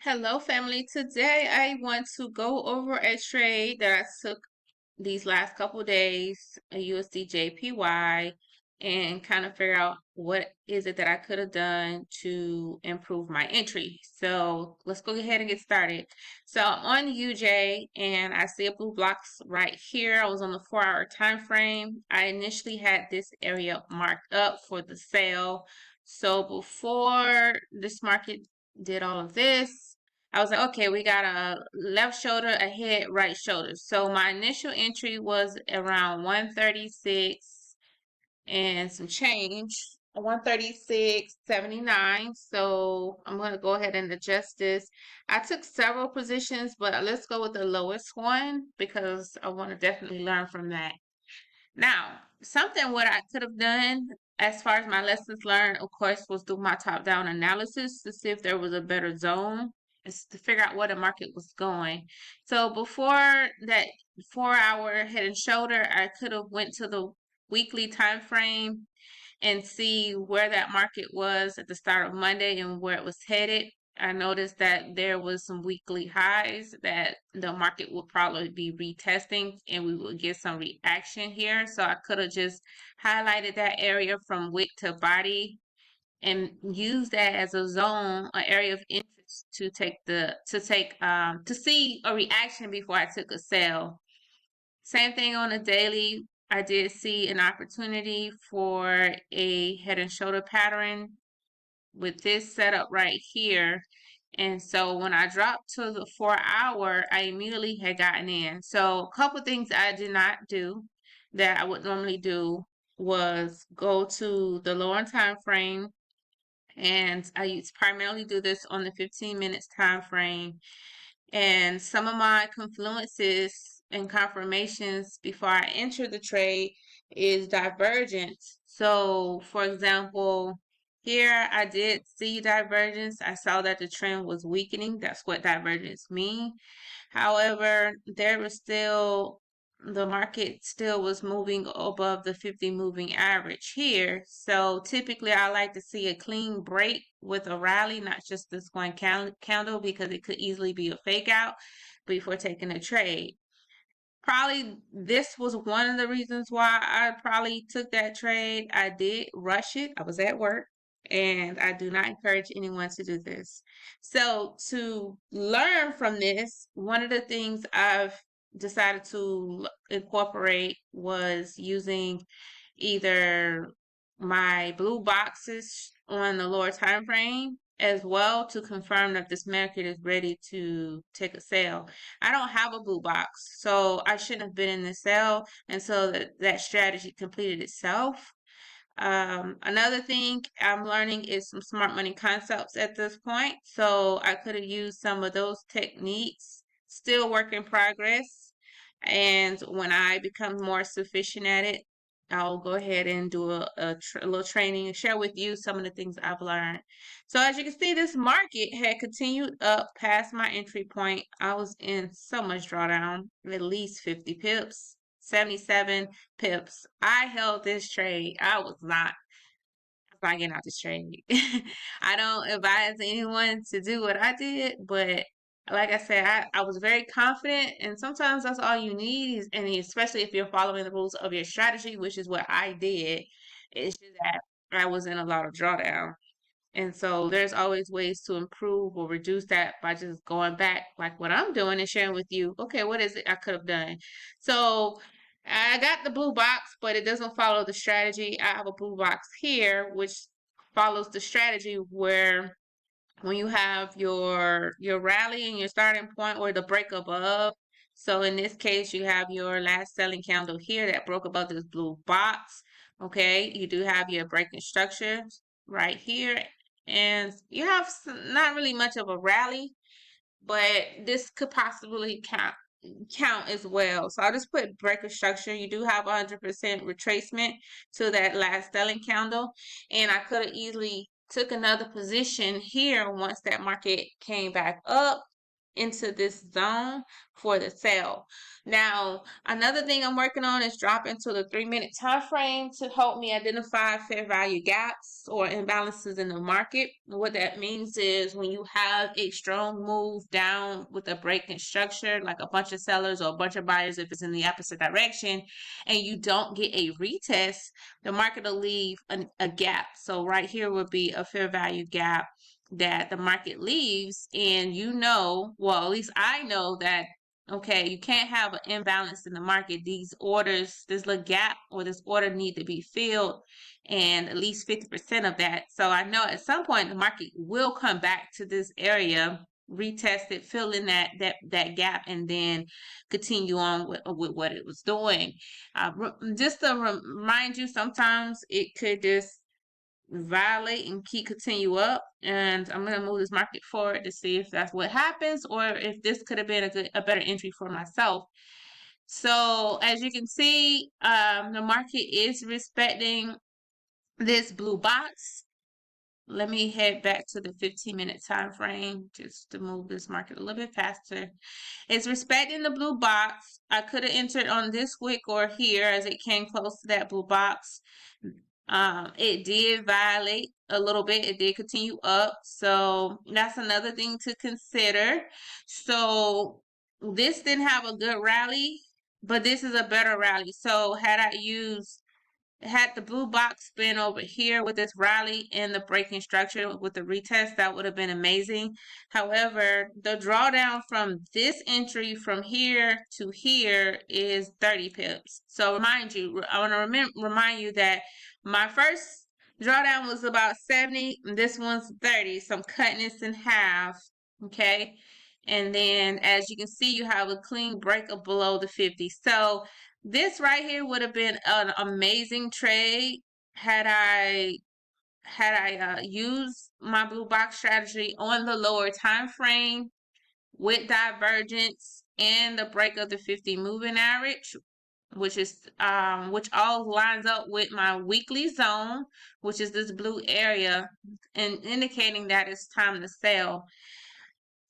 Hello, family. Today I want to go over a trade that I took these last couple days, a USDJPY, and kind of figure out what is it that I could have done to improve my entry. So let's go ahead and get started. So I'm on UJ and I see a blue box right here. I was on the 4-hour time frame. I initially had this area marked up for the sale. So before this market did all of this, I was like, okay, we got a left shoulder, a head, right shoulder. So my initial entry was around 136 and some change, 136.79. So I'm going to go ahead and adjust this. I took several positions, but let's go with the lowest one because I want to definitely learn from that. Now, something what I could have done as far as my lessons learned, of course, was do my top-down analysis to see if there was a better zone, is to figure out where the market was going. So before that 4-hour head and shoulder, I could have went to the weekly time frame and see where that market was at the start of Monday and where it was headed. I noticed that there was some weekly highs that the market would probably be retesting and we would get some reaction here. So I could have just highlighted that area from wick to body and use that as a zone, an area of interest to see a reaction before I took a sell. Same thing on a daily. I did see an opportunity for a head and shoulder pattern with this setup right here. And so when I dropped to the 4-hour, I immediately had gotten in. So a couple things I did not do that I would normally do was go to the lower time frame, and I primarily do this on the 15 minutes time frame. And some of my confluences and confirmations before I enter the trade is divergence. So, for example, here I did see divergence. I saw that the trend was weakening. That's what divergence means. However, there was still the market still was moving above the 50 moving average here. So typically I like to see a clean break with a rally, not just this one candle because it could easily be a fake out before taking a trade. Probably this was one of the reasons why I probably took that trade. I did rush it. I was at work and I do not encourage anyone to do this. So to learn from this, one of the things I've decided to incorporate was using either my blue boxes on the lower time frame as well to confirm that this market is ready to take a sale. I don't have a blue box, so I shouldn't have been in the sale, and so that strategy completed itself. Another thing I'm learning is some smart money concepts at this point, so I could have used some of those techniques. Still work in progress, and when I become more sufficient at it, I'll go ahead and do a little training and share with you some of the things I've learned. So as you can see, this market had continued up past my entry point. I was in so much drawdown, at least 50 pips, 77 pips. I held this trade. I was not getting out this trade. I don't advise anyone to do what I did, but like I said, I was very confident, and sometimes that's all you need is, and especially if you're following the rules of your strategy, which is what I did. It's just that I was in a lot of drawdown. And so there's always ways to improve or reduce that by just going back, like what I'm doing and sharing with you. Okay, what is it I could have done? So I got the blue box, but it doesn't follow the strategy. I have a blue box here, which follows the strategy where when you have your rally and your starting point or the break above. So in this case, you have your last selling candle here that broke above this blue box. Okay, you do have your breaking structure right here, and you have not really much of a rally, but this could possibly count as well. So I'll just put breaker structure. You do have 100% retracement to that last selling candle, and I could have easily took another position here once that market came back up into this zone for the sell. Now, another thing I'm working on is dropping to the 3-minute time frame to help me identify fair value gaps or imbalances in the market. What that means is when you have a strong move down with a breaking structure, like a bunch of sellers or a bunch of buyers if it's in the opposite direction, and you don't get a retest, the market will leave a gap. So right here would be a fair value gap that the market leaves, and well, at least I know that, okay, you can't have an imbalance in the market. These orders, this little gap or this order need to be filled, and at least 50% of that. So I know at some point the market will come back to this area, retest it, fill in that gap, and then continue on with what it was doing. Just to remind you, sometimes it could just violate and continue up, and I'm going to move this market forward to see if that's what happens or if this could have been a better entry for myself. So as you can see, the market is respecting this blue box. Let me head back to the 15-minute time frame just to move this market a little bit faster. It's respecting the blue box. I could have entered on this wick or here as it came close to that blue box. It did violate a little bit. It did continue up. So that's another thing to consider. So this didn't have a good rally, but this is a better rally. So had the blue box been over here with this rally and the breaking structure with the retest, that would have been amazing. However, the drawdown from this entry from here to here is 30 pips. So I want to remind you that my first drawdown was about 70, and this one's 30. So I'm cutting this in half, okay? And then as you can see, you have a clean break of below the 50. So this right here would have been an amazing trade had I used my blue box strategy on the lower time frame with divergence and the break of the 50 moving average, which all lines up with my weekly zone, which is this blue area, and indicating that it's time to sell.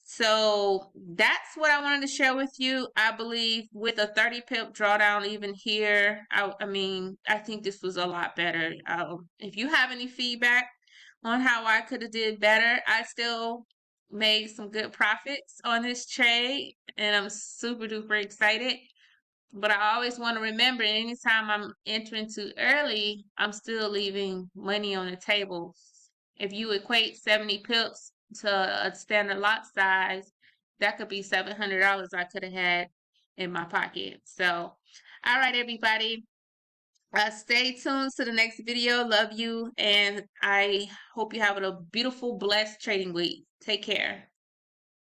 So that's what I wanted to share with you. I believe with a 30 pip drawdown even here, I think this was a lot better. If you have any feedback on how I could have did better, I still made some good profits on this trade, and I'm super duper excited. But I always want to remember, anytime I'm entering too early, I'm still leaving money on the table. If you equate 70 pips to a standard lot size, that could be $700 I could have had in my pocket. So, all right, everybody. Stay tuned to the next video. Love you, and I hope you have a beautiful, blessed trading week. Take care.